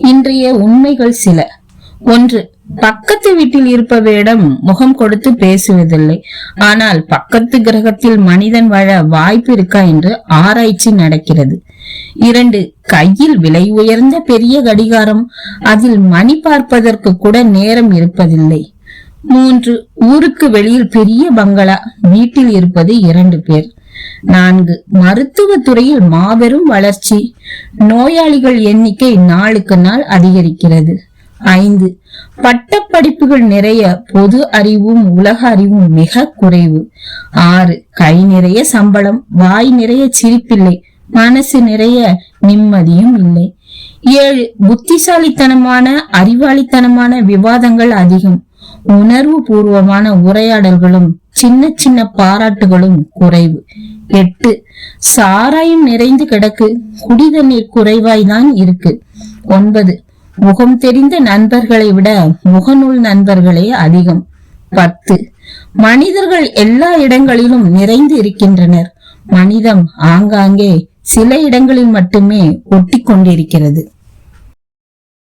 இன்றைய உண்மைகள் சில. 1. பக்கத்து வீட்டில் இருப்பவரிடம் முகம் கொடுத்து பேசுவதில்லை. ஆனால் பக்கத்து கிரகத்தில் மனிதன் வாழ வாய்ப்பு இருக்கா என்று ஆராய்ச்சி நடக்கிறது. 2. கையில் விலை உயர்ந்த பெரிய கடிகாரம், அதில் மணி பார்ப்பதற்கு கூட நேரம் இருப்பதில்லை. 3. ஊருக்கு வெளியில் பெரிய பங்களா, வீட்டில் இருப்பது 2 பேர். 4. மருத்துவ துறையில் மாபெரும் வளர்ச்சி, நோயாளிகள் எண்ணிக்கை நாளுக்கு நாள் அதிகரிக்கிறது. 5. பட்ட படிப்புகள் நிறைய, பொது அறிவும் உலக அறிவும் மிக குறைவு. 6. கை நிறைய சம்பளம், வாய் நிறைய சிரிப்பில்லை, மனசு நிறைய நிம்மதியும் இல்லை. 7. புத்திசாலித்தனமான அறிவாளித்தனமான விவாதங்கள் அதிகம், உணர்வு பூர்வமான உரையாடல்களும் சின்ன சின்ன பாராட்டுகளும் குறைவு. 8. சாராயம் நிறைந்து கிடக்கு, குடிதண்ணீர் குறைவாய்தான் இருக்கு. 9. முகம் தெரிந்த நண்பர்களை விட முகநூல் நண்பர்களே அதிகம். 10. மனிதர்கள் எல்லா இடங்களிலும் நிறைந்து இருக்கின்றனர், மனிதம் ஆங்காங்கே சில இடங்களில் மட்டுமே ஒட்டி கொண்டிருக்கிறது.